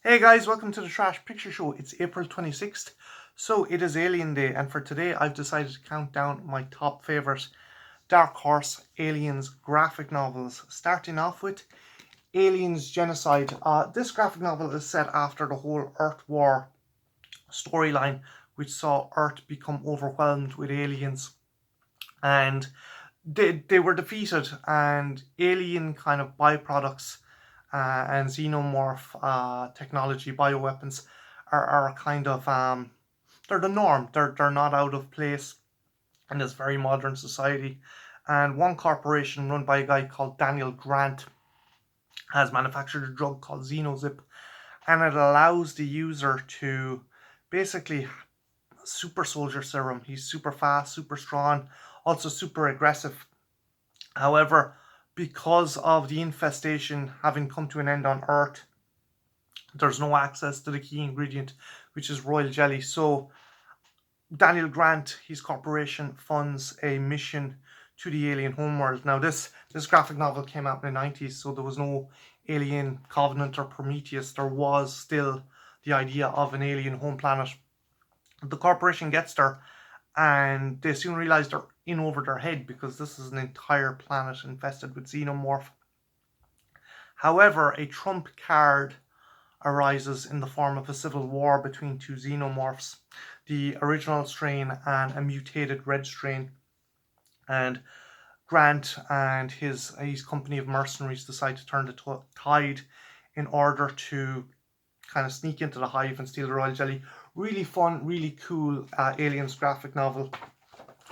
Hey guys, welcome to the Trash Picture Show. It's April 26th, so it is Alien Day, and for today I've decided to count down my top favourite Dark Horse Aliens graphic novels, starting off with Aliens Genocide. This graphic novel is set after the whole Earth War storyline, which saw Earth become overwhelmed with aliens, and they were defeated, and alien kind of byproducts and xenomorph technology, bioweapons, are kind of they're the norm. They're not out of place in this very modern society. And one corporation run by a guy called Daniel Grant has manufactured a drug called Xenozip, and it allows the user to basically super soldier serum. He's super fast, super strong, also super aggressive. However, because of the infestation having come to an end on Earth, there's no access to the key ingredient, which is royal jelly. So Daniel Grant, his corporation, funds a mission to the alien homeworld. Now, this graphic novel came out in the 90s, so there was no alien Covenant or Prometheus. There was still the idea of an alien home planet. The corporation gets there, and they soon realize they're in over their head because this is an entire planet infested with xenomorph. However, a trump card arises in the form of a civil war between two xenomorphs, the original strain and a mutated red strain. And Grant and his company of mercenaries decide to turn the tide in order to kind of sneak into the hive and steal the royal jelly. Really fun, really cool aliens graphic novel.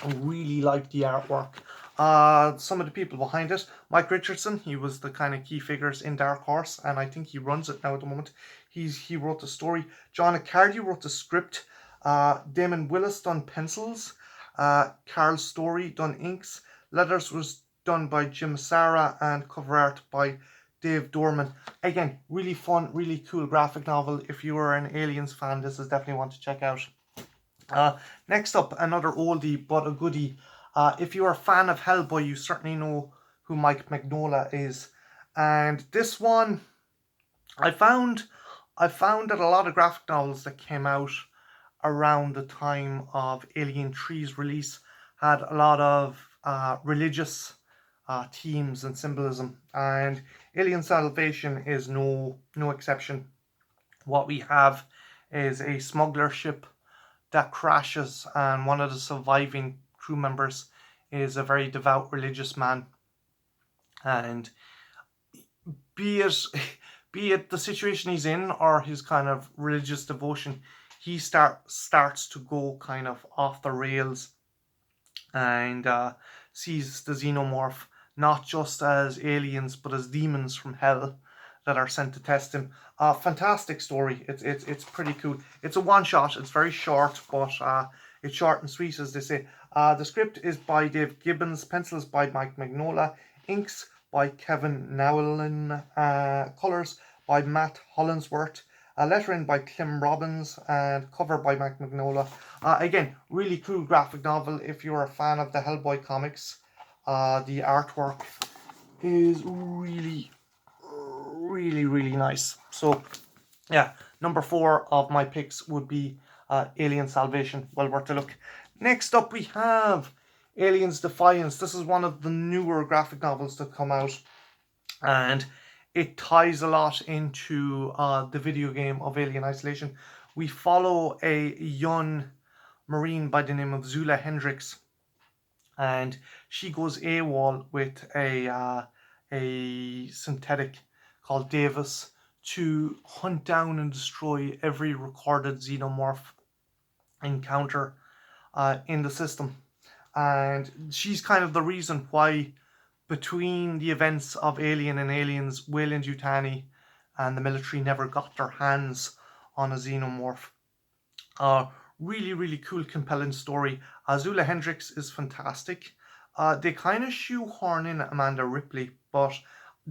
I really like the artwork. Some of the people behind it, Mike Richardson, he was the kind of key figures in Dark Horse, and I think he runs it now at the moment. He wrote the story. John Accardi wrote the script. Damon Willis done pencils. Carl Story done inks. Letters was done by Jim Sarah, and cover art by Dave Dorman. Again, really fun, really cool graphic novel. If you are an Aliens fan, this is definitely one to check out. Next up, another oldie but a goodie. If you're a fan of Hellboy, you certainly know who Mike Mignola is. And this one, I found, I found that a lot of graphic novels that came out around the time of Alien 3's release had a lot of religious themes and symbolism, and Alien Salvation is no exception. What we have is a smuggler ship that crashes, and one of the surviving crew members is a very devout religious man. And be it be it the situation he's in or his kind of religious devotion, he starts to go kind of off the rails, and sees the xenomorph not just as aliens but as demons from hell that are sent to test him. Fantastic story. It's pretty cool. It's a one shot. It's very short, but it's short and sweet, as they say. The script is by Dave Gibbons, pencils by Mike Magnola, inks by Kevin Nowlin, colors by Matt Hollinsworth, lettering by Clem Robbins, and cover by Mike Magnola. Again, really cool graphic novel if you're a fan of the Hellboy comics. The artwork is really nice. So yeah, number 4 of my picks would be Alien Salvation. Well worth a look. Next up we have Aliens Defiance. This is one of the newer graphic novels that come out, and it ties a lot into the video game of Alien Isolation. We follow a young Marine by the name of Zula Hendricks, and she goes AWOL with a synthetic called Davis to hunt down and destroy every recorded xenomorph encounter in the system. And she's kind of the reason why, between the events of Alien and Aliens, Weyland-Yutani and the military never got their hands on a xenomorph. Uh, really cool, compelling story. Azula Hendricks is fantastic. They kind of shoehorn in Amanda Ripley, but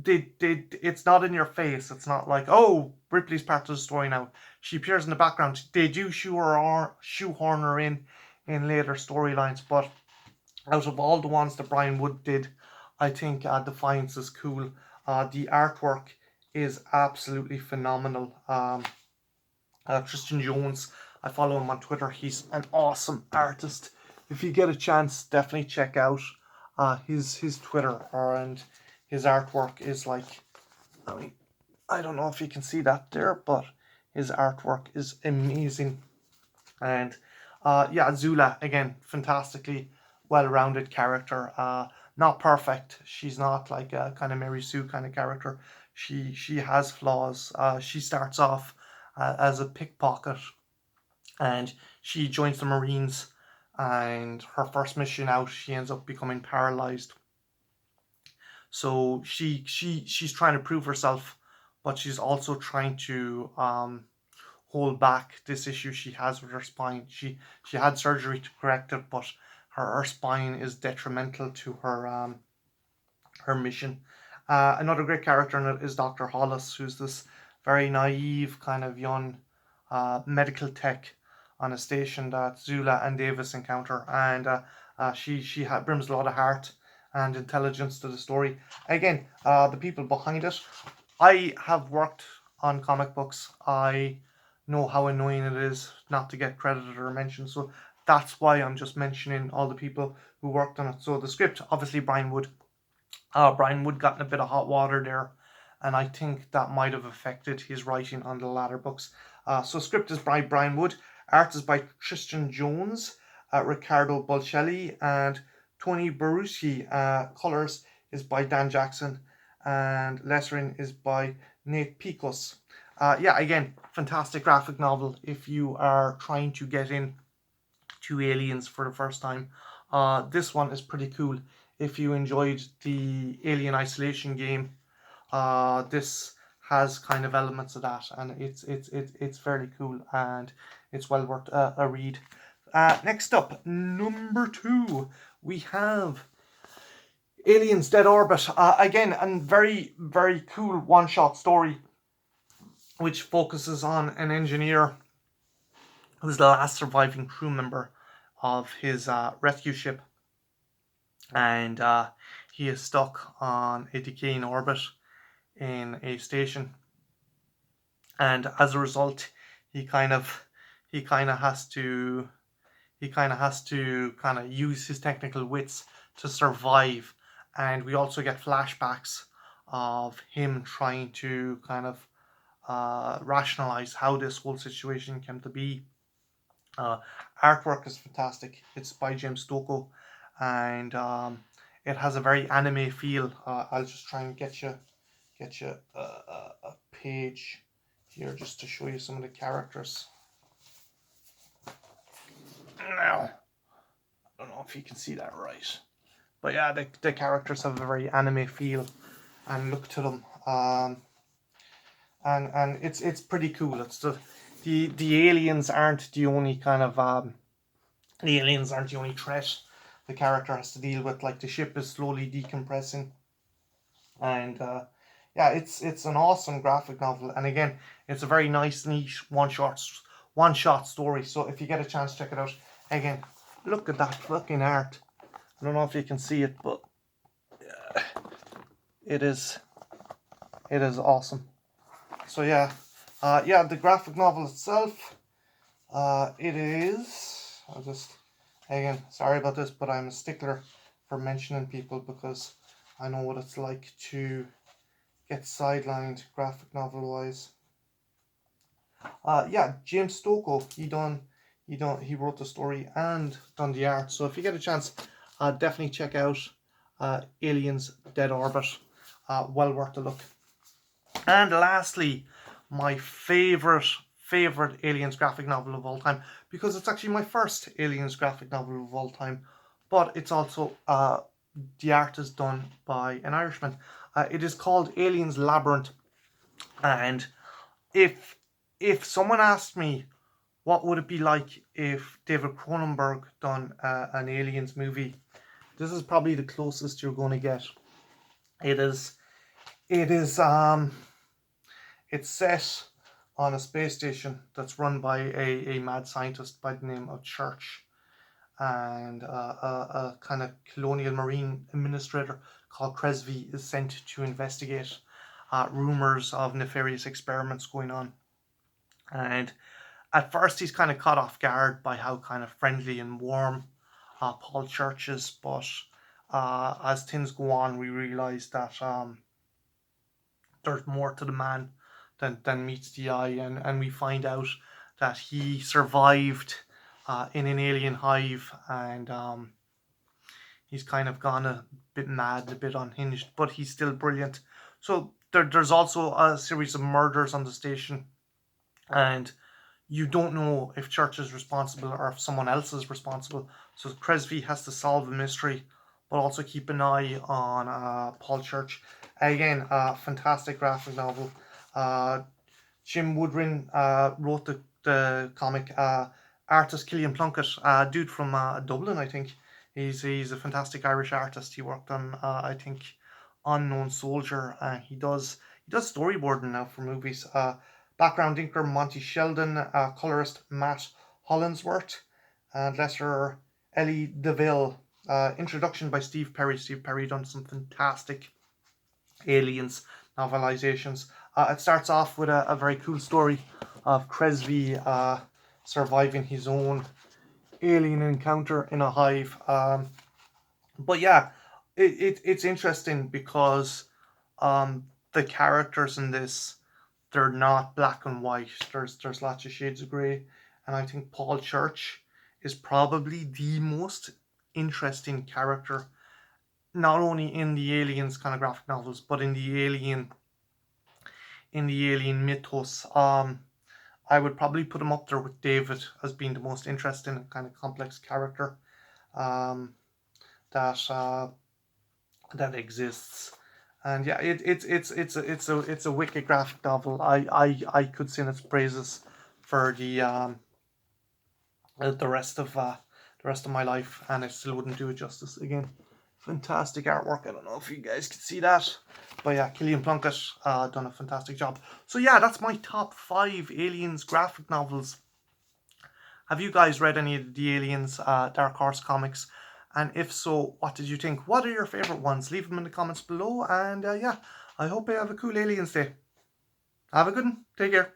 it's not in your face. It's not like, oh, Ripley's part of the story now. She appears in the background. They do shoehorn her in later storylines, but out of all the ones that Brian Wood did, I think Defiance is cool. The artwork is absolutely phenomenal. Tristan Jones, I follow him on Twitter. He's an awesome artist. If you get a chance, definitely check out his Twitter, and his artwork is like, I mean, I don't know if you can see that there, but his artwork is amazing. And yeah, Zula, again, fantastically well-rounded character. Not perfect. She's not like a kind of Mary Sue kind of character. She has flaws. She starts off as a pickpocket, and she joins the Marines. And her first mission out, she ends up becoming paralyzed. So she's trying to prove herself, but she's also trying to hold back this issue she has with her spine. She had surgery to correct it, but her spine is detrimental to her mission. Another great character in it is Dr. Hollis, who's this very naive kind of young medical tech on a station that Zula and Davis encounter, and brings a lot of heart and intelligence to the story. Again, the people behind it. I have worked on comic books. I know how annoying it is not to get credited or mentioned, so that's why I'm just mentioning all the people who worked on it. So the script, obviously Brian Wood. Brian Wood got in a bit of hot water there, and I think that might have affected his writing on the latter books. So script is by Brian Wood, art is by Christian Jones, Riccardo Bolcelli, and Tony Baruschi. Colors is by Dan Jackson, and lettering is by Nate Picos. Yeah, again, fantastic graphic novel if you are trying to get in to Aliens for the first time. This one is pretty cool. If you enjoyed the Alien Isolation game, this has kind of elements of that, and it's fairly cool, and it's well worth a read. Next up, number 2, we have Aliens Dead Orbit. Again, a very, very cool one-shot story which focuses on an engineer who's the last surviving crew member of his rescue ship, and he is stuck on a decaying orbit in a station, and as a result, he kind of has to use his technical wits to survive. And we also get flashbacks of him trying to kind of rationalize how this whole situation came to be. Artwork is fantastic. It's by James Stocco, and it has a very anime feel. I'll just try and get you a page here just to show you some of the characters. Now, I don't know if you can see that right, but yeah, the characters have a very anime feel and look to them. And it's pretty cool. It's the aliens aren't the only kind of the aliens aren't the only threat the character has to deal with. Like, the ship is slowly decompressing, and yeah, it's an awesome graphic novel. And again, it's a very nice, neat one shot story. So if you get a chance, check it out. Again, look at that fucking art. I don't know if you can see it, but it is awesome. So yeah, yeah, the graphic novel itself, it is. I'll just, again, sorry about this, but I'm a stickler for mentioning people because I know what it's like to get sidelined graphic novel wise. Yeah, James Stocco, he wrote the story and done the art. So if you get a chance, definitely check out Aliens Dead Orbit. Well worth a look. And lastly, my favorite Aliens graphic novel of all time, because it's actually my first Aliens graphic novel of all time, but it's also the art is done by an Irishman. It is called Aliens Labyrinth, and if someone asked me what would it be like if David Cronenberg done an Aliens movie, this is probably the closest you're going to get. It's set on a space station that's run by a mad scientist by the name of Church, and a kind of colonial marine administrator called Cresvey is sent to investigate. rumors of nefarious experiments going on. And at first, he's kind of caught off guard by how kind of friendly and warm Paul Church is, but as things go on, we realize that there's more to the man than meets the eye, and we find out that he survived in an alien hive, and he's kind of gone a bit mad, a bit unhinged, but he's still brilliant. So there's also a series of murders on the station, and you don't know if Church is responsible or if someone else is responsible. So Cresvey has to solve a mystery, but also keep an eye on Paul Church. Again, a fantastic graphic novel. Jim Woodring wrote the comic. Artist Killian Plunkett, dude from Dublin, I think. He's a fantastic Irish artist. He worked on I think Unknown Soldier. He does storyboarding now for movies. Background inker Monty Sheldon, colorist Matt Hollinsworth, and letter Ellie DeVille. Introduction by Steve Perry. Steve Perry done some fantastic Aliens novelizations. It starts off with a very cool story of Cresvey surviving his own alien encounter in a hive. But yeah, it's interesting because the characters in this, they're not black and white. There's lots of shades of grey, and I think Paul Church is probably the most interesting character, not only in the Aliens kind of graphic novels, but in the alien mythos. I would probably put him up there with David as being the most interesting and kind of complex character um, that that exists. And yeah, it's a wicked graphic novel. I could sing its praises for the rest of my life, and I still wouldn't do it justice. Again, fantastic artwork. I don't know if you guys can see that, but yeah, Killian Plunkett done a fantastic job. So yeah, that's my top 5 Aliens graphic novels. Have you guys read any of the Aliens Dark Horse comics? And if so, what did you think? What are your favorite ones? Leave them in the comments below. And yeah, I hope you have a cool Aliens day. Have a good one. Take care.